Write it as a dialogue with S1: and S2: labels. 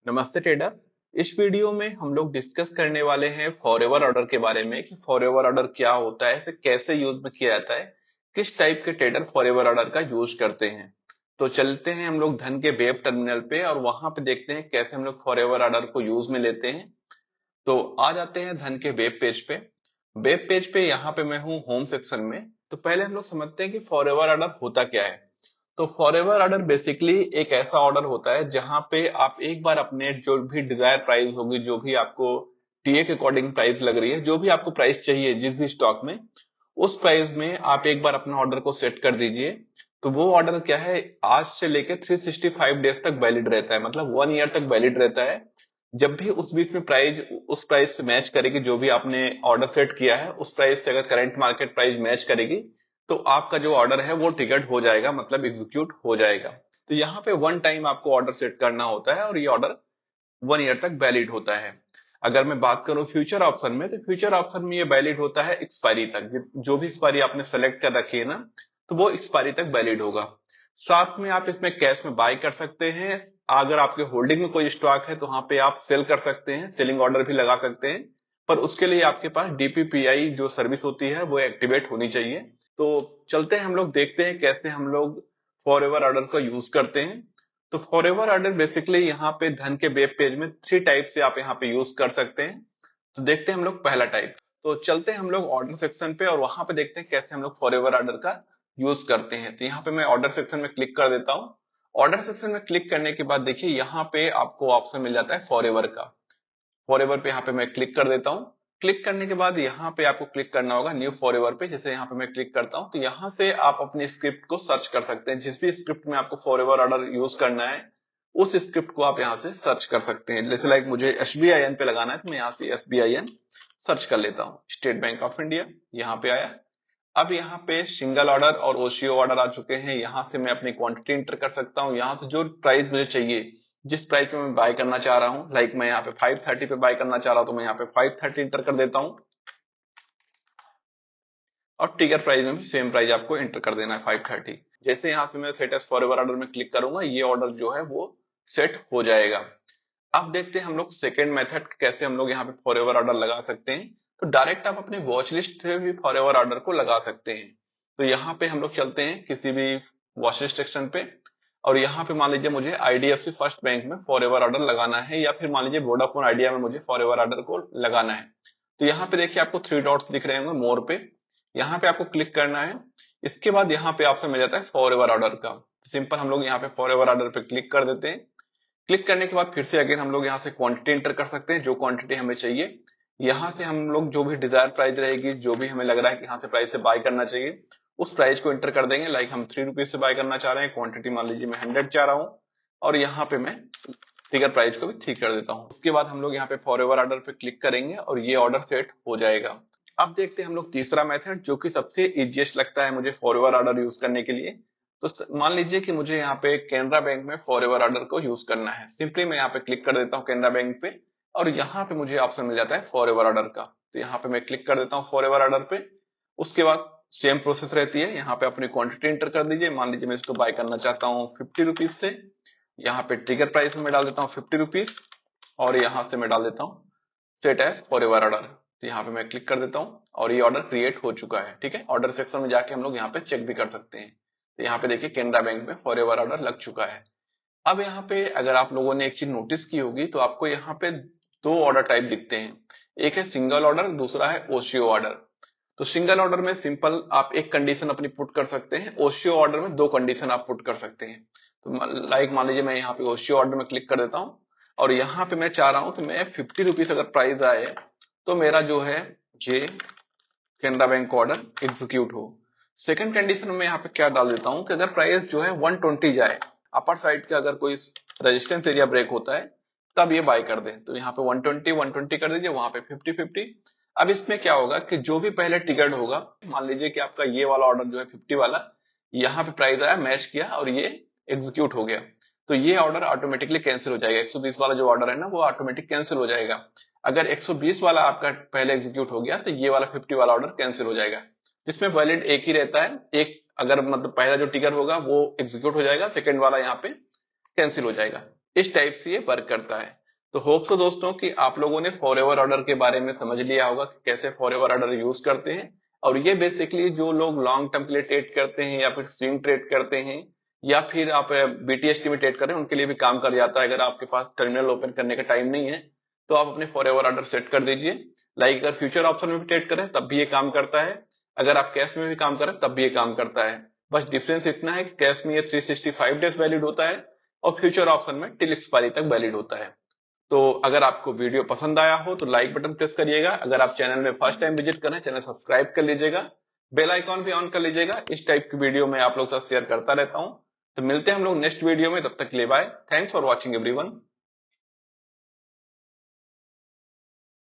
S1: नमस्ते ट्रेडर। इस वीडियो में हम लोग डिस्कस करने वाले हैं फॉरएवर ऑर्डर के बारे में कि फॉरएवर ऑर्डर क्या होता है, इसे कैसे यूज में किया जाता है, किस टाइप के ट्रेडर फॉरएवर ऑर्डर का यूज करते हैं। तो चलते हैं हम लोग धन के वेब टर्मिनल पे और वहां पे देखते हैं कैसे हम लोग फॉरएवर ऑर्डर को यूज में लेते हैं। तो आ जाते हैं धन के वेब पेज पे। वेब पेज पे यहाँ पे मैं हूँ होम सेक्शन में। तो पहले हम लोग समझते हैं कि फॉरएवर ऑर्डर होता क्या है। तो फॉरएवर ऑर्डर बेसिकली एक ऐसा ऑर्डर होता है जहां पे आप एक बार अपने जो भी डिजायर प्राइस होगी, जो भी आपको टीए के अकॉर्डिंग प्राइस लग रही है, जो भी आपको प्राइस चाहिए जिस भी स्टॉक में, उस प्राइस में आप एक बार अपना ऑर्डर को सेट कर दीजिए। तो वो ऑर्डर क्या है, आज से लेके 365 डेज तक वैलिड रहता है, मतलब 1 ईयर तक वैलिड रहता है। जब भी उस बीच में प्राइस उस प्राइस से मैच करेगी, जो भी आपने ऑर्डर सेट किया है उस प्राइस से अगर करंट मार्केट प्राइस मैच करेगी, तो आपका जो ऑर्डर है वो टिकट हो जाएगा, मतलब एग्जीक्यूट हो जाएगा। तो यहाँ पे वन टाइम आपको ऑर्डर सेट करना होता है और ये ऑर्डर 1 ईयर तक वैलिड होता है। अगर मैं बात करूं फ्यूचर ऑप्शन में, तो फ्यूचर ऑप्शन में ये वैलिड होता है एक्सपायरी तक। जो भी एक्सपायरी आपने सेलेक्ट कर रखी है ना, तो वो एक्सपायरी तक वैलिड होगा। साथ में आप इसमें कैश में बाय कर सकते हैं। अगर आपके होल्डिंग में कोई स्टॉक है तो वहां पे आप सेल कर सकते हैं, सेलिंग ऑर्डर भी लगा सकते हैं। पर उसके लिए आपके पास डीपीपीआई जो सर्विस होती है वो एक्टिवेट होनी चाहिए। तो चलते हैं हम लोग देखते हैं कैसे हम लोग फॉरएवर ऑर्डर का यूज करते हैं। तो फॉरएवर ऑर्डर बेसिकली यहाँ पे धन के वेब पेज में 3 टाइप से आप यहाँ पे यूज कर सकते हैं। तो देखते हैं हम लोग पहला टाइप। तो चलते हैं हम लोग ऑर्डर सेक्शन पे और वहां पे देखते हैं कैसे हम लोग फॉरएवर ऑर्डर का यूज करते हैं। तो यहाँ पे मैं ऑर्डर सेक्शन में क्लिक कर देता हूँ। ऑर्डर सेक्शन में क्लिक करने के बाद देखिए यहाँ पे आपको ऑप्शन मिल जाता है फॉरएवर का। फॉरएवर पे यहाँ पे मैं क्लिक कर देता हूँ। क्लिक करने के बाद यहाँ पे आपको क्लिक करना होगा न्यू फॉरएवर पे। जैसे यहाँ पे मैं क्लिक करता हूँ तो यहाँ से आप अपनी स्क्रिप्ट को सर्च कर सकते हैं। जिस भी स्क्रिप्ट में आपको फॉरएवर ऑर्डर यूज करना है उस स्क्रिप्ट को आप यहाँ से सर्च कर सकते हैं। जैसे लाइक मुझे एसबीआईएन पे लगाना है तो मैं यहाँ से एसबीआईएन सर्च कर लेता हूँ। स्टेट बैंक ऑफ इंडिया यहाँ पे आया। अब यहाँ पे सिंगल ऑर्डर और ओसीओ ऑर्डर आ चुके हैं। यहाँ से मैं अपनी क्वांटिटी इंटर कर सकता हूँ। यहाँ से जो प्राइस मुझे चाहिए, जिस प्राइस पे मैं बाय करना चाह रहा हूँ, लाइक मैं यहाँ पे 530 पे बाय करना चाह रहा हूँ तो मैं यहाँ पे 530 इंटर कर देता हूँ। और टिकर प्राइस में भी सेम प्राइस आपको इंटर कर देना है 530। जैसे यहाँ पे मैं सेट एज फॉरएवर ऑर्डर में क्लिक करूंगा, ये ऑर्डर जो है वो सेट हो जाएगा। अब देखते हैं हम लोग सेकेंड मेथड कैसे हम लोग यहाँ पे फॉरएवर ऑर्डर लगा सकते हैं। तो डायरेक्ट आप अपने वॉच लिस्ट से भी फॉरएवर ऑर्डर को लगा सकते हैं। तो यहाँ पे हम लोग चलते हैं किसी भी वॉच लिस्ट सेक्शन पे और यहाँ पे मान लीजिए मुझे आईडीएफसी फर्स्ट बैंक में फॉरएवर ऑर्डर लगाना है, या फिर मान लीजिए वोडाफोन आइडिया में मुझे फॉरएवर ऑर्डर को लगाना है। तो यहाँ पे देखिए आपको 3 डॉट्स दिख रहे होंगे मोर पे, यहाँ पे आपको क्लिक करना है। इसके बाद यहाँ पे ऑप्शन मिल जाता है फॉरएवर ऑर्डर का। सिंपल हम लोग यहाँ पे फॉरएवर ऑर्डर पे क्लिक कर देते हैं। क्लिक करने के बाद फिर से अगेन हम लोग यहाँ से क्वांटिटी इंटर कर सकते हैं, जो क्वांटिटी हमें चाहिए। यहाँ से हम लोग जो भी डिजायर प्राइस रहेगी, जो भी हमें लग रहा है कि यहाँ से प्राइस से बाय करना चाहिए, उस प्राइस को इंटर कर देंगे। लाइक हम 3 रुपीज से बाय करना चाह रहे हैं, क्वांटिटी मान लीजिए मैं 100 चाह रहा हूँ और यहाँ पे मैं फिगर प्राइस को भी ठीक कर देता हूँ। उसके बाद हम लोग यहाँ पे फॉरएवर ऑर्डर पे क्लिक करेंगे और ये ऑर्डर सेट हो जाएगा। अब देखते हैं हम लोग तीसरा मेथड, जो कि सबसे इजिएस्ट लगता है मुझे फॉरएवर ऑर्डर यूज करने के लिए। तो मान लीजिए कि मुझे यहाँ पे कैनरा बैंक में फॉरएवर ऑर्डर को यूज करना है। सिंपली मैं यहाँ पे क्लिक कर देता हूँ कैनरा बैंक पे और यहाँ पे मुझे ऑप्शन मिल जाता है फॉरएवर ऑर्डर का। तो यहाँ पे मैं क्लिक कर देता हूँ फॉरएवर ऑर्डर पे। उसके बाद सेम प्रोसेस रहती है, यहाँ पे अपनी क्वांटिटी इंटर कर दीजिए। मान लीजिए मैं इसको बाय करना चाहता हूँ 50 रुपीज से। यहाँ पे ट्रिगर प्राइस में डाल देता हूँ 50 रुपीज और यहाँ से मैं डाल देता हूँ सेट एज फॉरएवर ऑर्डर। तो यहाँ पे मैं क्लिक कर देता हूँ और ये ऑर्डर क्रिएट हो चुका है। ठीक है, ऑर्डर सेक्शन में जाके हम लोग यहाँ पे चेक भी कर सकते हैं। तो यहाँ पे देखिए कैनरा बैंक में फॉरएवर ऑर्डर लग चुका है। अब यहाँ पे अगर आप लोगों ने एक चीज नोटिस की होगी तो आपको यहाँ पे 2 ऑर्डर टाइप दिखते हैं। एक है सिंगल ऑर्डर, दूसरा है ओशियो ऑर्डर। तो सिंगल ऑर्डर में सिंपल आप एक कंडीशन अपनी पुट कर सकते हैं, ओशियो ऑर्डर में 2 कंडीशन आप पुट कर सकते हैं। तो लाइक मान लीजिए मैं यहाँ पे ओशियो ऑर्डर में क्लिक कर देता हूँ और यहाँ पे मैं चाह रहा हूँ कि मैं 50 रुपीज अगर प्राइस आए तो मेरा जो है ये कैनरा बैंक का ऑर्डर एग्जीक्यूट हो। सेकंड कंडीशन में यहाँ पे क्या डाल देता हूँ कि अगर प्राइस जो है 120 जाए, अपर साइड का अगर कोई रेजिस्टेंस एरिया ब्रेक होता है तब ये बाय कर दे। तो यहाँ पे 120 कर दीजिए, वहां पे 50। अब इसमें क्या होगा कि जो भी पहले टिकट होगा, मान लीजिए कि आपका ये वाला ऑर्डर जो है 50 वाला, यहाँ पे प्राइस आया, मैच किया और ये एग्जीक्यूट हो गया, तो ये ऑर्डर ऑटोमेटिकली कैंसिल हो जाएगा। 120 वाला जो ऑर्डर है ना वो ऑटोमेटिक कैंसिल हो जाएगा। अगर 120 वाला आपका पहले एग्जीक्यूट हो गया तो ये वाला 50 वाला ऑर्डर कैंसिल हो जाएगा। इसमें वैलिड एक ही रहता है, एक अगर मतलब पहला जो टिकर होगा वो एग्जीक्यूट हो जाएगा, सेकंड वाला यहाँ पे कैंसिल हो जाएगा। इस टाइप से ये वर्क करता है। तो होप सो दोस्तों कि आप लोगों ने फॉरएवर ऑर्डर के बारे में समझ लिया होगा कि कैसे फॉरएवर ऑर्डर यूज करते हैं। और ये बेसिकली जो लोग लॉन्ग टर्म के लिए ट्रेड करते हैं या फिर स्विंग ट्रेड करते हैं या फिर आप बीटीएसटी में ट्रेड कर रहे हैं उनके लिए भी काम कर जाता है। अगर आपके पास टर्मिनल ओपन करने का टाइम नहीं है तो आप अपने फॉरएवर ऑर्डर सेट कर दीजिए। लाइक अगर फ्यूचर ऑप्शन में भी ट्रेड करें तब भी ये काम करता है, अगर आप कैश में भी काम करें तब भी ये काम करता है। बस डिफरेंस इतना है कि कैश में ये 365 डेज वैलिड होता है और फ्यूचर ऑप्शन में टिल एक्सपायरी तक वैलिड होता है। तो अगर आपको वीडियो पसंद आया हो तो लाइक बटन प्रेस करिएगा, अगर आप चैनल में फर्स्ट टाइम विजिट कर रहे हैं चैनल सब्सक्राइब कर लीजिएगा, बेल आइकॉन भी ऑन कर लीजिएगा। इस टाइप की वीडियो मैं आप लोग के साथ शेयर करता रहता हूं। तो मिलते हैं हम लोग नेक्स्ट वीडियो में, तब तक के लिए bye. Thanks for watching everyone.